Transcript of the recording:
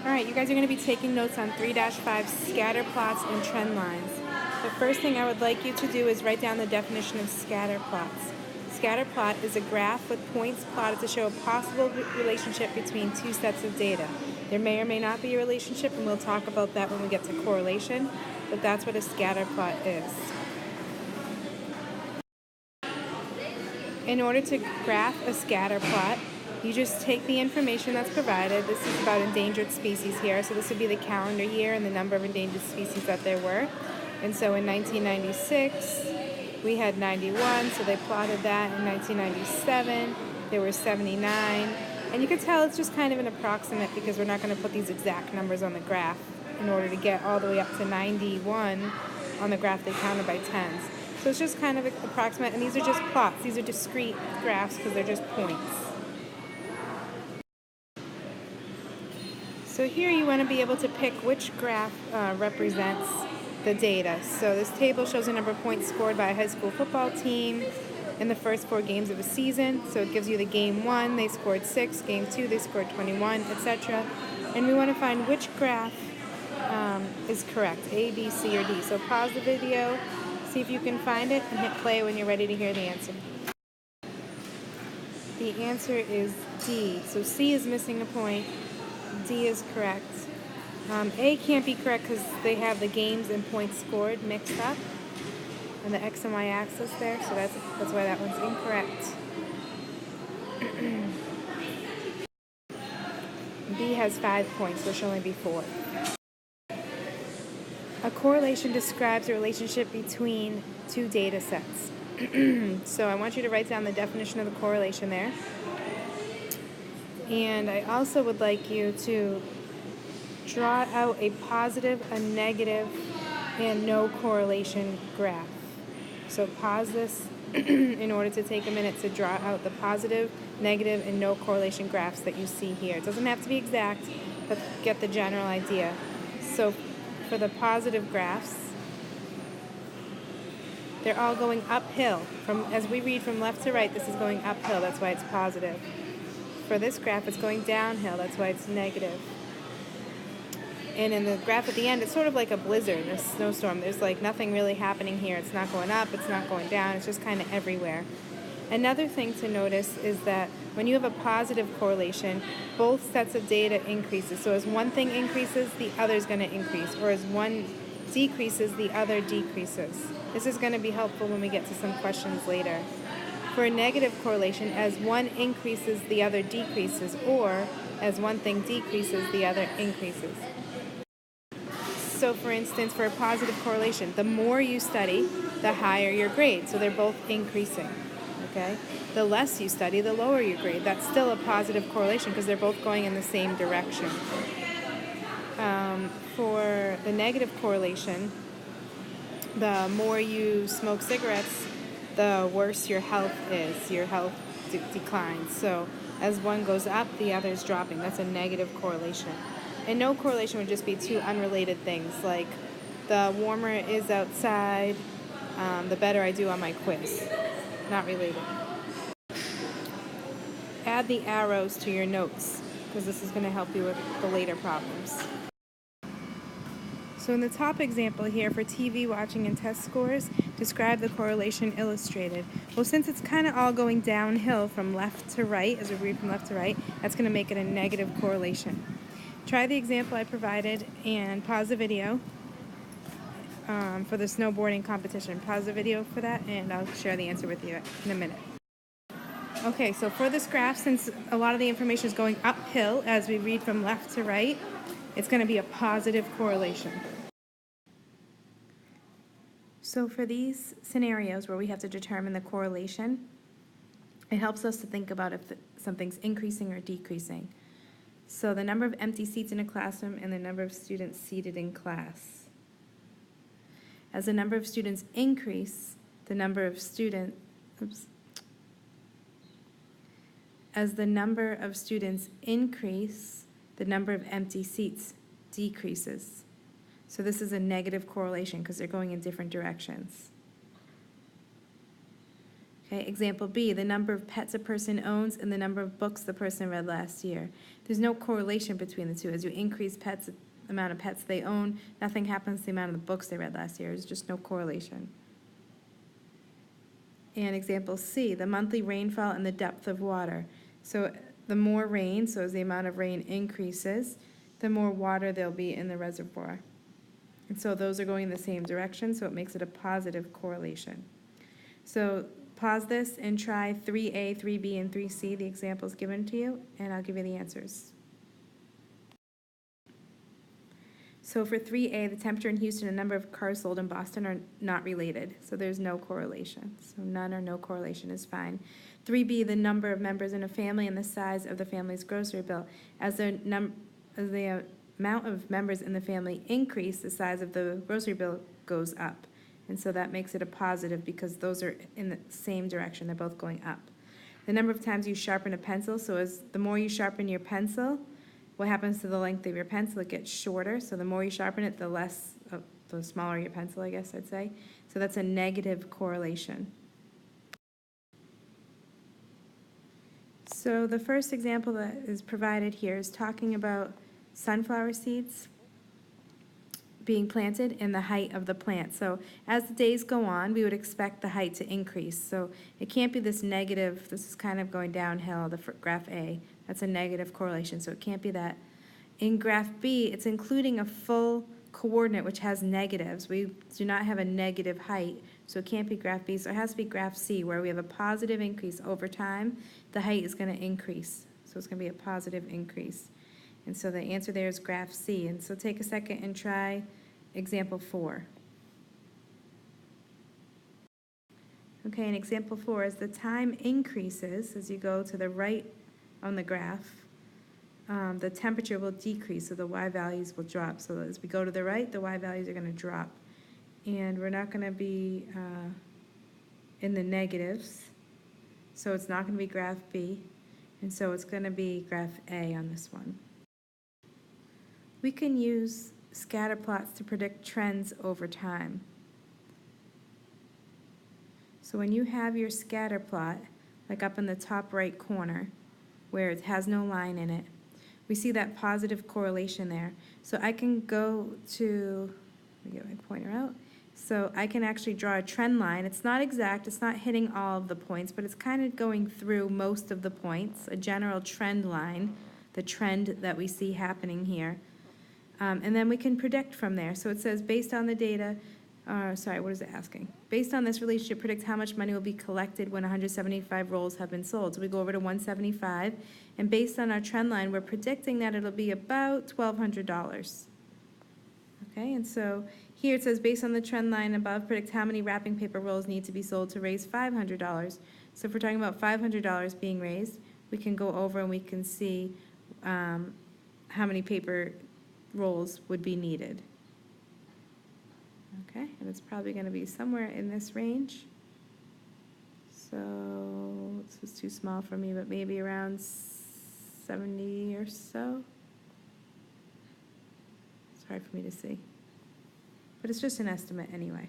Alright, you guys are going to be taking notes on 3-5 scatter plots and trend lines. The first thing I would like you to do is write down the definition of scatter plots. Scatter plot is a graph with points plotted to show a possible relationship between two sets of data. There may or may not be a relationship, and we'll talk about that when we get to correlation, but that's what a scatter plot is. In order to graph a scatter plot, you just take the information that's provided. This is about endangered species here, so this would be the calendar year and the number of endangered species that there were. And so in 1996, we had 91, so they plotted that. In 1997, there were 79. And you can tell it's just kind of an approximate because we're not going to put these exact numbers on the graph. In order to get all the way up to 91 on the graph, they counted by tens. So it's just kind of approximate, and these are just plots. These are discrete graphs because they're just points. So here you want to be able to pick which graph represents the data. So this table shows the number of points scored by a high school football team in the first 4 games of a season. So it gives you the game 1, they scored 6, game 2, they scored 21, etc. And we want to find which graph is correct, A, B, C, or D. So pause the video, see if you can find it, and hit play when you're ready to hear the answer. The answer is D. So C is missing a point. D is correct. A can't be correct because they have the games and points scored mixed up on the X and Y axis there, so that's why that one's incorrect. B has 5 points, there should only be 4. A correlation describes a relationship between two data sets. So I want you to write down the definition of the correlation there. And I also would like you to draw out a positive, a negative, and no correlation graph. So pause this in order to take a minute to draw out the positive, negative, and no correlation graphs that you see here. It doesn't have to be exact, but get the general idea. So for the positive graphs, they're all going uphill. As we read from left to right, this is going uphill, that's why it's positive. For this graph, it's going downhill, that's why it's negative. And in the graph at the end, it's sort of like a blizzard, a snowstorm. There's like nothing really happening here. It's not going up, it's not going down, it's just kind of everywhere. Another thing to notice is that when you have a positive correlation, both sets of data increases. So as one thing increases, the other is going to increase. Or as one decreases, the other decreases. This is going to be helpful when we get to some questions later. For a negative correlation, as one increases, the other decreases, or as one thing decreases, the other increases. So for instance, for a positive correlation, the more you study, the higher your grade. So they're both increasing, okay? The less you study, the lower your grade. That's still a positive correlation because they're both going in the same direction. For the negative correlation, the more you smoke cigarettes, the worse your health is. Your health declines. So as one goes up, the other is dropping. That's a negative correlation. And no correlation would just be two unrelated things, like the warmer it is outside, the better I do on my quiz. Not related. Add the arrows to your notes, because this is going to help you with the later problems. So in the top example here for TV watching and test scores, describe the correlation illustrated. Well, since it's kind of all going downhill from left to right, as we read from left to right, that's going to make it a negative correlation. Try the example I provided and pause the video for the snowboarding competition. Pause the video for that and I'll share the answer with you in a minute. Okay, so for this graph, since a lot of the information is going uphill as we read from left to right, it's going to be a positive correlation. So for these scenarios where we have to determine the correlation, it helps us to think about if something's increasing or decreasing. So the number of empty seats in a classroom and the number of students seated in class. As the number of students increase, the number of students, as the number of students increase, the number of empty seats decreases. So this is a negative correlation because they're going in different directions. Okay, example B, the number of pets a person owns and the number of books the person read last year. There's no correlation between the two. As you increase the amount of pets they own, nothing happens to the amount of the books they read last year. There's just no correlation. And example C, the monthly rainfall and the depth of water. So the more rain, so as the amount of rain increases, the more water there'll be in the reservoir. And so those are going in the same direction, so it makes it a positive correlation. So pause this and try 3A, 3B, and 3C, the examples given to you, and I'll give you the answers. So for 3A, the temperature in Houston and number of cars sold in Boston are not related, so there's no correlation. So none or no correlation is fine. 3B, the number of members in a family and the size of the family's grocery bill. As the amount of members in the family increase, the size of the grocery bill goes up. And so that makes it a positive because those are in the same direction. They're both going up. The number of times you sharpen a pencil, so as the more you sharpen your pencil, what happens to the length of your pencil? It gets shorter. So the more you sharpen it, the smaller your pencil, I guess I'd say. So that's a negative correlation. So the first example that is provided here is talking about sunflower seeds being planted and the height of the plant. So as the days go on, we would expect the height to increase. So it can't be this negative, this is kind of going downhill, the graph A. That's a negative correlation, so it can't be that. In graph B, it's including a full coordinate which has negatives. We do not have a negative height, so it can't be graph B. So it has to be graph C, where we have a positive increase over time. The height is going to increase, so it's going to be a positive increase. And so the answer there is graph C. And so take a second and try example 4. Okay, in example 4, as the time increases, as you go to the right on the graph, the temperature will decrease, so the Y values will drop. So as we go to the right, the Y values are going to drop. And we're not going to be in the negatives, so it's not going to be graph B. And so it's going to be graph A on this one. We can use scatter plots to predict trends over time. So when you have your scatter plot, like up in the top right corner, where it has no line in it, we see that positive correlation there. So I can go to, let me get my pointer out. So I can actually draw a trend line. It's not exact, it's not hitting all of the points, but it's kind of going through most of the points, a general trend line, the trend that we see happening here. And then we can predict from there. So it says, based on the data, what is it asking? Based on this relationship, predict how much money will be collected when 175 rolls have been sold. So we go over to 175, and based on our trend line, we're predicting that it'll be about $1,200. Okay, and so here it says, based on the trend line above, predict how many wrapping paper rolls need to be sold to raise $500. So if we're talking about $500 being raised, we can go over and we can see how many paper rolls would be needed. Okay, and it's probably going to be somewhere in this range. So this is too small for me, but maybe around 70 or so. It's hard for me to see, but it's just an estimate anyway.